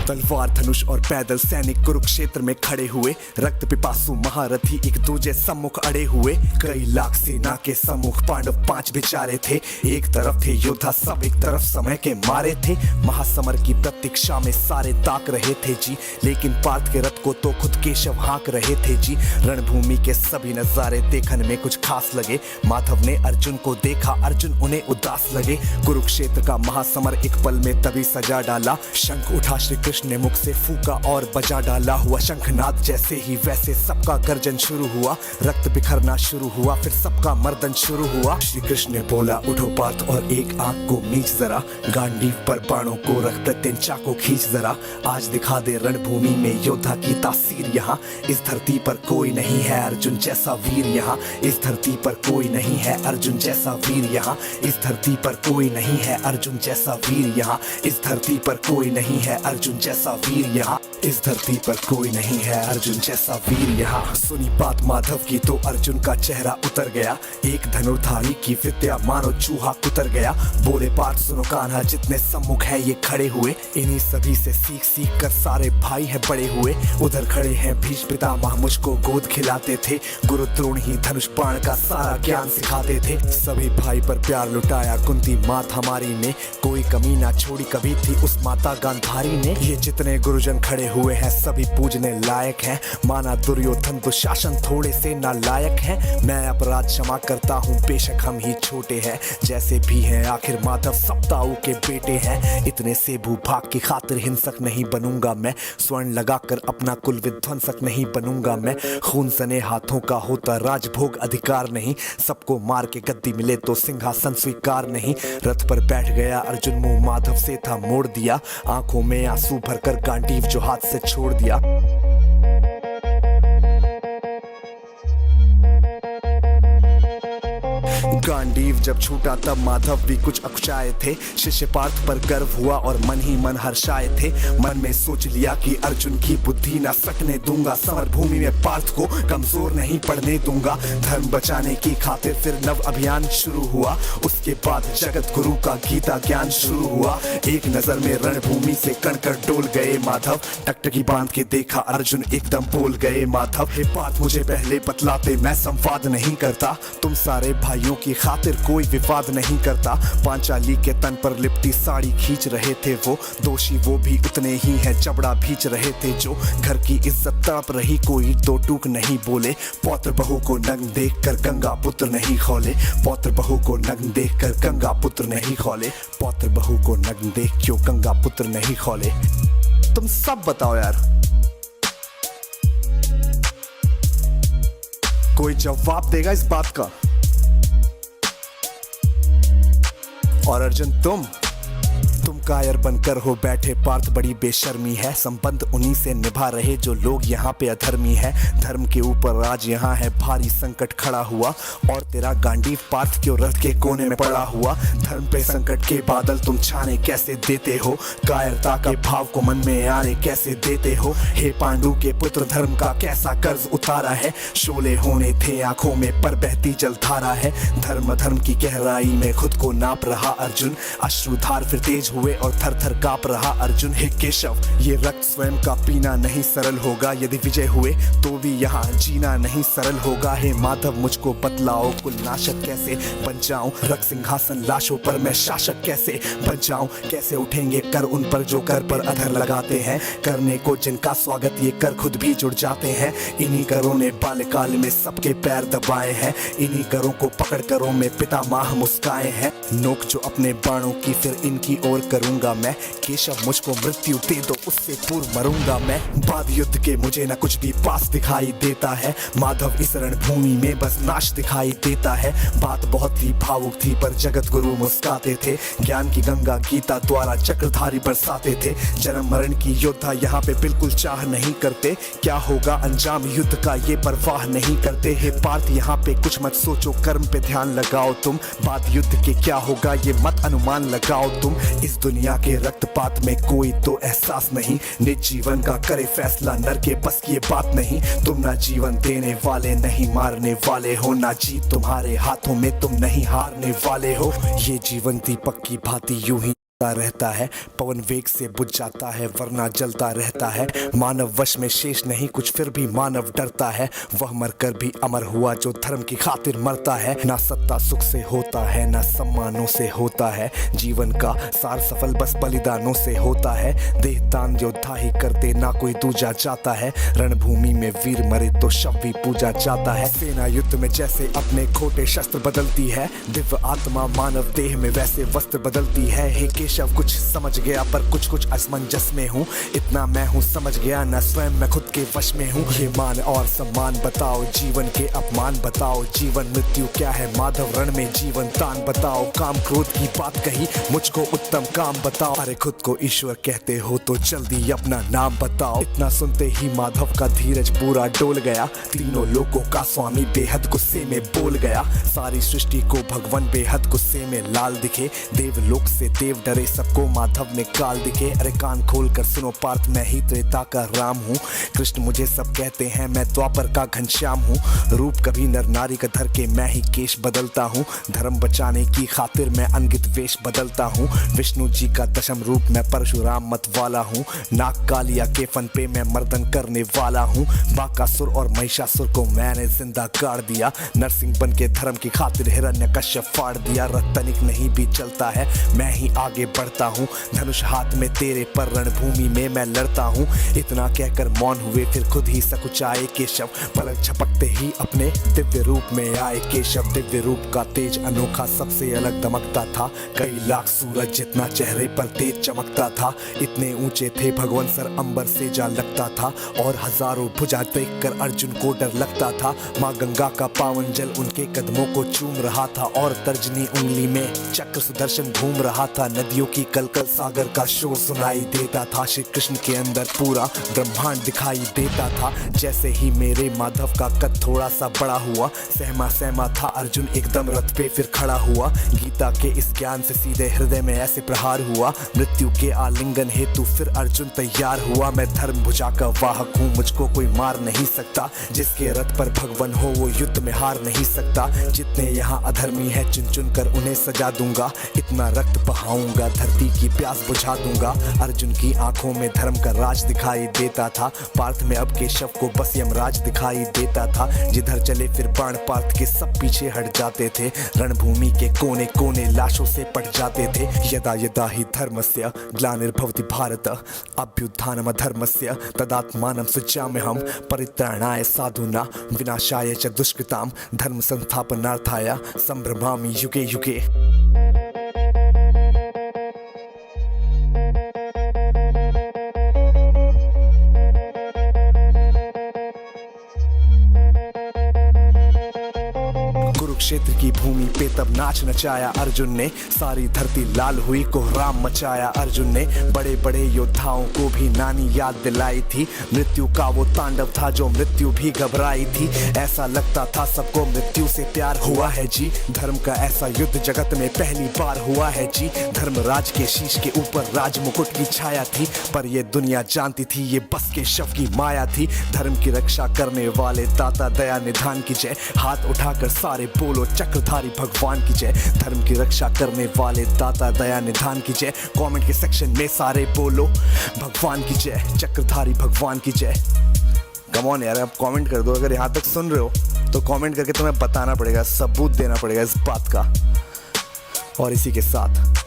तलवार धनुष और पैदल सैनिक कुरुक्षेत्र में खड़े हुए। रक्त पिपासु महारथी एक दूजे सम्मुख अड़े हुए। कई लाख सेना के सम्मुख पांडव 5 बेचारे थे। एक तरफ थे योद्धा सब, एक तरफ समय के मारे थे। महासमर की प्रतीक्षा में सारे ताक रहे थे जी, लेकिन पार्थ के रथ को तो खुद केशव हाँक रहे थे जी। रणभूमि के सभी नजारे देखने में कुछ खास लगे। माधव ने अर्जुन को देखा, अर्जुन उन्हें उदास लगे। कुरुक्षेत्र का महासमर एक पल में तभी सजा डाला। शंख उठा श्री कृष्ण ने मुख से फूका और बजा डाला। हुआ शंखनाद जैसे ही वैसे सबका गर्जन शुरू हुआ। रक्त बिखरना शुरू हुआ, फिर सबका मर्दन शुरू हुआ। श्री कृष्ण ने बोला, उठो पार्थ और एक आंख को मीच जरा। गांडीव पर बाणों को रख प्रत्यंचा को खींच जरा। आज दिखा दे रणभूमि में योद्धा की तासीर यहाँ। इस धरती पर कोई नहीं है अर्जुन जैसा वीर यहाँ। इस धरती पर कोई नहीं है अर्जुन जैसा वीर यहाँ। इस धरती पर कोई नहीं है अर्जुन जैसा वीर यहाँ। इस धरती पर कोई नहीं है अर्जुन जैसा वीर यहाँ। इस धरती पर कोई नहीं है अर्जुन जैसा वीर यहाँ। सुनी बात माधव की तो अर्जुन का चेहरा उतर गया। एक धनुर्धारी की विद्या मानो चूहा कुतर गया। बोले पार्थ सुनो कान्हा, जितने सम्मुख है ये खड़े हुए। इन्हीं सभी से सीख सीख कर सारे भाई है बड़े हुए। उधर खड़े हैं भीष्म पितामह, मुझको गोद खिलाते थे। गुरु द्रोण ही धनुष बाण का सारा ज्ञान सिखाते थे। सभी भाई पर प्यार लुटाया कुंती मात हमारी ने। कोई कमी ना छोड़ी कभी थी उस माता गांधारी ने। ये जितने गुरुजन खड़े हुए हैं सभी पूजने लायक हैं। माना दुर्योधन दुशासन थोड़े से नालायक हैं। मैं अपराध क्षमा करता हूँ बेशक हम ही छोटे हैं। जैसे भी हैं आखिर माधव सप्ताऊ के बेटे हैं। इतने से भूभाग की खातिर हिंसक नहीं बनूंगा मैं। स्वर्ण लगाकर अपना कुल विध्वंसक नहीं बनूंगा मैं। खून सने हाथों का होता राजभोग अधिकार नहीं। सबको मार के गद्दी मिले तो सिंहासन स्वीकार नहीं। रथ पर बैठ गया अर्जुन, मुंह माधव से था मोड़ दिया। आंखों में आंसू भरकर गांडीव जो हाथ से छोड़ दिया। गांडीव जब छूटा तब माधव भी कुछ अकुचाए थे। शिष्य पार्थ पर गर्व हुआ और मन ही मन हर्षाए थे। मन में सोच लिया कि अर्जुन की बुद्धि ना सकने दूंगा। समर भूमि में पार्थ को कमजोर नहीं पड़ने दूंगा। धर्म बचाने की खातिर फिर नव अभियान शुरू हुआ। उसके बाद जगत गुरु का गीता ज्ञान शुरू हुआ। एक नजर में रणभूमि से कणकण डोल गए माधव। टकटकी बांध के देखा अर्जुन एकदम बोल गए माधव। हे पार्थ मुझे पहले बतलाते, मैं संवाद नहीं करता। तुम सारे भाइयों की खातिर कोई विवाद नहीं करता। पांचाली के तन पर लिपटी साड़ी खींच रहे थे वो। दोषी वो भी उतने ही हैं, चबड़ा भींच रहे थे जो। घर की इज्जत तड़प रही, कोई दो टूक नहीं बोले। पौत्र बहू को नग्न देख कर गंगा पुत्र नहीं खोले। पौत्र बहू को नग्न देख कर गंगा पुत्र नहीं खोले। पौत्र बहू को नग्न देख क्यों गंगा पुत्र नहीं खोले। तुम सब बताओ यार, कोई जवाब देगा इस बात का? और अर्जुन तुम कायर बनकर हो बैठे पार्थ, बड़ी बेशर्मी है। संबंध उन्हीं से निभा रहे जो लोग यहाँ पे अधर्मी है। धर्म के ऊपर आज यहाँ है भारी संकट खड़ा हुआ। और तेरा गांडीव पार्थ क्यों रथ के कोने में पड़ा हुआ। धर्म पे संकट के बादल तुम छाने कैसे देते हो। कायरता के भाव को मन में आने कैसे देते हो। हे पांडु के पुत्र, धर्म का कैसा कर्ज उतारा है। शोले होने थे आंखों में पर बहती जलधारा है। धर्म धर्म की गहराई में खुद को नाप रहा अर्जुन। अश्रुधार फिर तेज हुए और थर थर कांप रहा अर्जुन। हे केशव, ये रक्त स्वयं का पीना नहीं सरल होगा। यदि विजय हुए तो भी यहाँ जीना नहीं सरल होगा। हे माधव मुझको बतलाओ, कुल नाशक कैसे बन जाऊं। रक्त सिंहासन लाशों पर मैं शासक कैसे बन जाऊं। कैसे उठेंगे कर उन पर जो कर पर अधर लगाते हैं। करने को जिनका स्वागत ये कर खुद भी जुड़ जाते हैं। इन्हीं करों ने बाल्यकाल में सबके पैर दबाए हैं। इन्हीं करों को पकड़ करों में पितामह मुस्काए हैं। नोक जो अपने बाणों की फिर इनकी ओर करूंगा मैं। केशव मुझको मृत्यु दे दो, उससे पूर्व मरूंगा मैं। बाद युद्ध के मुझे न कुछ भी पास दिखाई देता है। माधव इस रणभूमि में बस नाश दिखाई देता है। बात बहुत ही भावुक थी पर जगत गुरु मुस्काते थे। ज्ञान की गंगा गीता द्वारा चक्रधारी बरसाते थे। जन्म मरण की योद्धा यहाँ पे बिल्कुल चाह नहीं करते। क्या होगा अंजाम युद्ध का ये परवाह नहीं करते। हे पार्थ यहाँ पे कुछ मत सोचो, कर्म पे ध्यान लगाओ तुम। बाद युद्ध के क्या होगा ये मत अनुमान लगाओ तुम। इस दुनिया के रक्तपात में कोई तो एहसास नहीं। निज जीवन का करे फैसला नर के बस की ये बात नहीं। तुम ना जीवन देने वाले नहीं मारने वाले हो। ना जीत तुम्हारे हाथों में, तुम नहीं हारने वाले हो। ये जीवन दीपक की भांति यूं ही रहता है, पवन वेग से बुझ जाता है वरना जलता रहता है। मानव वश में शेष नहीं कुछ फिर भी मानव डरता है, वह मरकर भी अमर हुआ जो धर्म की खातिर मरता है। ना सत्ता सुख से होता है ना सम्मानों से होता है, जीवन का सार सफल बस बलिदानों से होता है। देहदान योद्धा ही करते ना कोई दूजा जाता है, रणभूमि में वीर मरे तो शव भी पूजा जाता है। सेना युद्ध में जैसे अपने खोटे शस्त्र बदलती है, दिव्य आत्मा मानव देह में वैसे वस्त्र बदलती है। हे केशव कुछ समझ गया पर कुछ कुछ असमंजस में हूँ, इतना मैं हूँ समझ गया ना स्वयं मैं खुद के वश में हूँ। ये मान और सम्मान बताओ, जीवन के अपमान बताओ, जीवन मृत्यु क्या है माधव रण में जीवन तान बताओ। काम क्रोध की बात कही मुझको उत्तम काम बताओ, अरे खुद को ईश्वर कहते हो तो जल्दी अपना नाम बताओ। इतना सुनते ही माधव का धीरज पूरा डोल गया, तीनों लोगों का स्वामी बेहद गुस्से में बोल गया। सारी सृष्टि को भगवान बेहद गुस्से में लाल दिखे, देवलोक से देव डरे सबको माधव में काल दिखे। अरे कान खोल कर सुनो पार्थ मैं ही त्रेता का राम हूँ, कृष्ण मुझे सब कहते हैं मैं द्वापर का घनश्याम हूँ। रूप कभी नर नारी का धर के मैं ही केश बदलता हूँ, धर्म बचाने की खातिर मैं अनगित वेश बदलता हूँ। विष्णु जी का दशम रूप मैं परशुराम मत वाला हूँ, नाग कालिया के फन पे मैं मर्दन करने वाला हूँ। बाकासुर और महिषासुर को मैंने जिंदा गाड़ दिया, नरसिंह बन के धर्म की खातिर हिरण्यकश्यप फाड़ दिया। रत्तनिक नहीं भी चलता है मैं ही आगे बढ़ता हूँ, धनुष हाथ में तेरे पर रणभूमि में मैं लड़ता हूँ। इतना कहकर मौन हुए फिर खुद ही सकुचाए केशव, पलक झपकते ही अपने दिव्य रूप में आए केशव। दिव्य रूप का तेज अनोखा सबसे अलग दमकता था, कई लाख सूरज जितना चेहरे पर तेज चमकता था। इतने ऊंचे थे भगवान सर अंबर से जा लगता था, और हजारों भुजा देख कर अर्जुन को डर लगता था। माँ गंगा का पावन जल उनके कदमों को चूम रहा था, और तर्जनी उंगली में चक्र सुदर्शन घूम रहा था। नदियों की कलकल सागर का शोर सुनाई देता था, श्री कृष्ण के अंदर पूरा ब्रह्मांड दिखाई देता था। जैसे ही मेरे माधव का कद थोड़ा सा बड़ा हुआ, सहमा सहमा था अर्जुन एकदम रथ पे फिर खड़ा हुआ। गीता के इस ज्ञान से सीधे हृदय में ऐसे प्रहार हुआ, मृत्यु के आलिंगन हेतु फिर अर्जुन तैयार हुआ। मैं धर्म भुजा का वाहक हूँ, मुझको कोई मार नहीं सकता, जिसके रथ पर भगवान हो वो युद्ध में हार नहीं सकता। जितने यहाँ अधर्मी है चुन चुन कर उन्हें सजा दूंगा, इतना रक्त बहाऊंगा धरती की प्यास बुझा दूंगा। अर्जुन की आंखों में धर्म का राज दिखाई देता था, पार्थ में अब केशव को बस यमराज दिखाई देता था। जिधर चले फिर बाण पार्थ के सब पीछे हट जाते थे, रणभूमि के कोने कोने लाशों से पट जाते थे। यदा यदा ही धर्मस्य ग्लानिर्भवति भारत अभ्युत्थानम धर्मस्य तदात्मानं सृजाम्यहं परित्राणाय साधूनां विनाशाय च दुष्कृतां धर्म संस्थापनार्थाय संभ्रमामि युगे युगे। कुरुक्षेत्र की भूमि पे तब नाच नचाया अर्जुन ने, सारी धरती लाल हुई कोहराम मचाया अर्जुन ने। बड़े बड़े योद्धाओं को भी नानी याद दिलाई थी, मृत्यु का वो तांडव था जो मृत्यु भी घबराई थी। ऐसा लगता था सबको मृत्यु से प्यार हुआ है जी, धर्म का ऐसा युद्ध जगत में पहली बार हुआ है जी। धर्मराज के शीश के ऊपर राज मुकुट की छाया थी, पर ये दुनिया जानती थी ये बस के शव की माया थी। धर्म की रक्षा करने वाले दाता दया निधान की जय, हाथ उठाकर सारे बोलो चक्रधारी भगवान की जय। धर्म की रक्षा करने वाले दाता दया निधान की जय, कमेंट के सेक्शन में सारे बोलो भगवान की जय, चक्रधारी भगवान की जय। कम ऑन यार, आप कमेंट कर दो, अगर यहाँ तक सुन रहे हो तो कमेंट करके तुम्हें बताना पड़ेगा, सबूत देना पड़ेगा इस बात का। और इसी के साथ